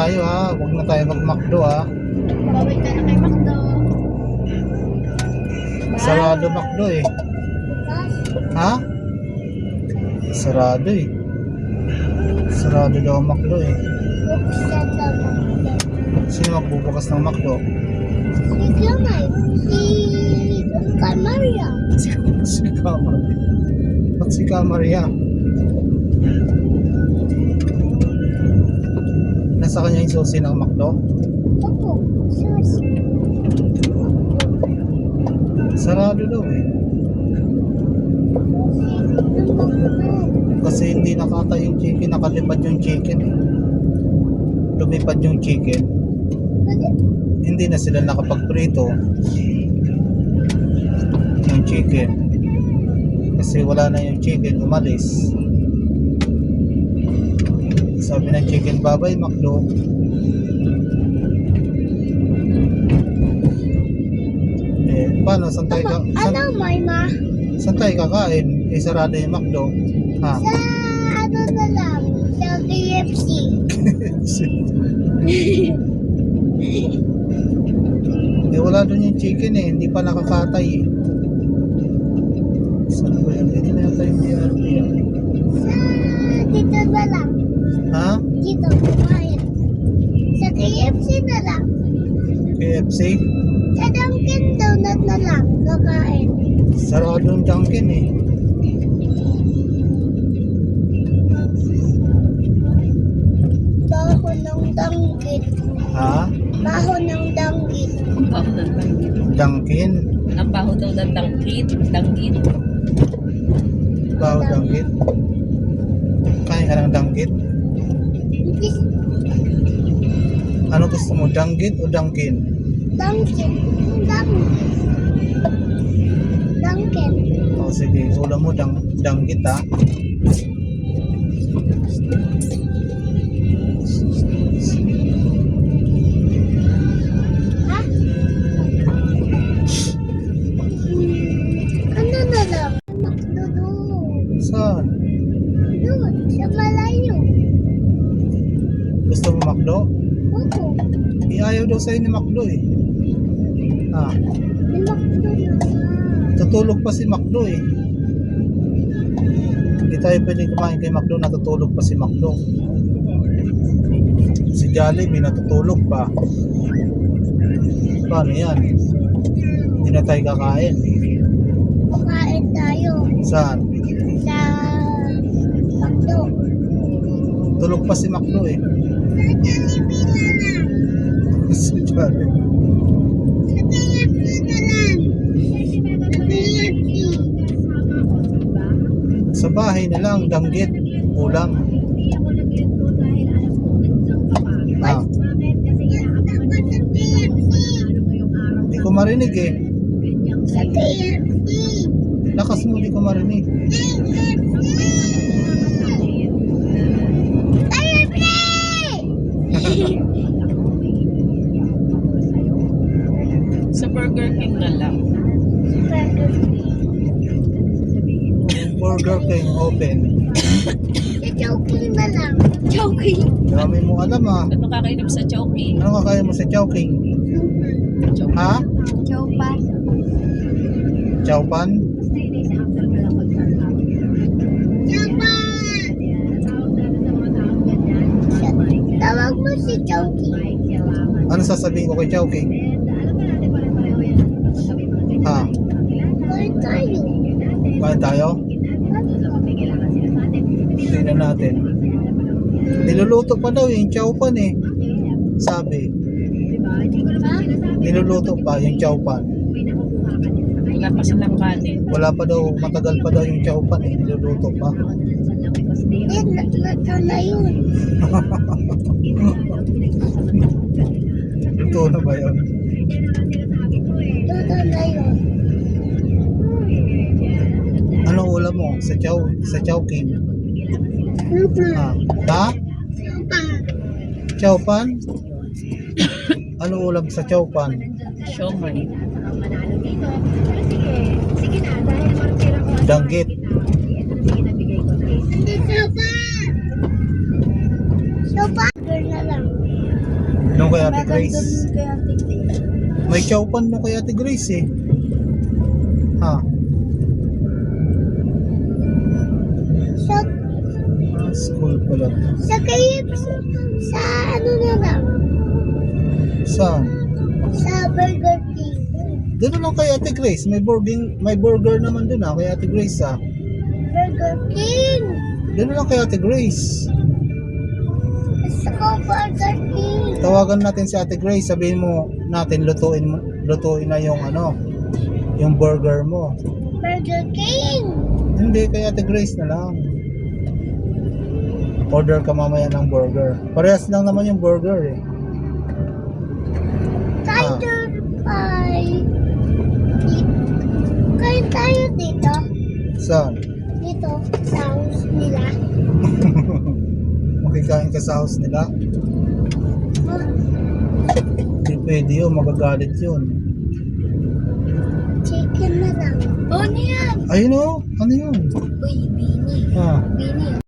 tayo ha. Huwag na tayo mag-McDo ha. Bawal ka na kay McDo. Sarado McDo eh. Ha? Sarado eh. Sarado daw ang McDo eh. Sino magbubukas ng McDo? Si Maria. Si Kamaria. Ba't si Kamaria? Nasa kanya yung susi ng McDo? Opo, susi. Sarado daw eh. Kasi hindi nakata yung chicken, nakalipad yung chicken eh. Lumipad yung chicken. Hindi na sila nakapagprito ng chicken. Kasi wala na yung chicken, umalis. Sabi ng chicken, bye-bye McDo. Eh, paano? Saan tayo Ano, Mama? saan tayo kakain? Eh, sarado yung McDo. Ha? Sa ano na lang? Sa KFC. Eh, wala doon yung chicken eh. Hindi pa nakakatay eh. Saan ba yan? Dito na yata yung BRT. Dito na lang. Ha? Dito, kumain. Sa KFC na lang. KFC? Sa Dunkin Donut na lang. Kakain. Sarado yung Dunkin eh. Baho ng Dunkin. Ha? Baho ng Dunkin. Ang baho ng danggit. Dunkin? Ang baho daw ng danggit. Danggit. Bao Dunkin? Kain ka ng Dunkin? Ano gusto mo? Dunkin o Dunkin? Dunkin. Dunkin. O sige, ulam mo Dunkin ha. Ha? Ano na lang? McDo doon. Saan? Doon, sa malayo. Gusto mo McDo? Opo. Ayaw daw sa'yo ni McDo eh. Ha? May McDo na lang. Tutulog pa si McDo eh. Hindi tayo pwede kumain kay McDo, natutulog pa si McDo. Si Jollibee natutulog pa. Paano yan? Hindi na tayo kakain. Kumain tayo Saan? sa McDo. Tulog pa si McDo eh. Sa Jollibee na lang. Si Jollibee. Sa KFC na lang. Sa KFC. Sa bahay na lang, danggit, ulam. Ah, Dapat sa KFC. di ko marinig eh. Sa KFC. Lakas mo, di ko marinig. Sa Burger King na lang. Burger King open. Sa Chowking na lang. Chowking? Dami mo alam ah. Ano kakainap sa Chowking? Ano kakain mo sa Chowking? Ha? Chowpan. Chowpan? Chowpan! Tawag mo si Chowking. Ano sasabihin ko kay Chowking? Ha? Kain tayo. Kain tayo? Tingnan natin. Niluluto pa daw yung Chowpan eh. Sabi. Ha? Niluluto pa yung Chowpan. Wala pa silang kanin. Wala pa daw, matagal pa daw yung Chowpan eh. Niluluto pa. Luto na yun. Luto na ba yun? Luto na yun. Ano ulam mo sa Chowking? Ha? Ha? Chowpan? Ano ulam sa Chowpan? Siomay. Danggit. Hindi sopa. Sopa. Burger na lang. Ano kay Ate Grace? Kaya tignan. May chowpan mo kay Ate Grace eh. Ha? Sa, School pala. sa KFC, sa ano na lang, Saan? sa Burger King. Doon lang kay Ate Grace. May burger naman doon kay Ate Grace Burger King! Doon lang kay Ate Grace. Gusto ko Burger King! Tawagan natin si Ate Grace. Sabihin mo natin lutuin na yung yung burger mo. Burger King! Hindi, kay Ate Grace na lang. Order ka mamaya ng burger. Parehas lang naman yung burger eh. Kain tayo dito. Saan? Dito, sa house nila. Makikain ka sa house nila? Hindi pwede yun, magagalit yun. Chicken na lang. Oh, ano yan? Ayun o, ano yun? Uy, Bini. Ah. Bini.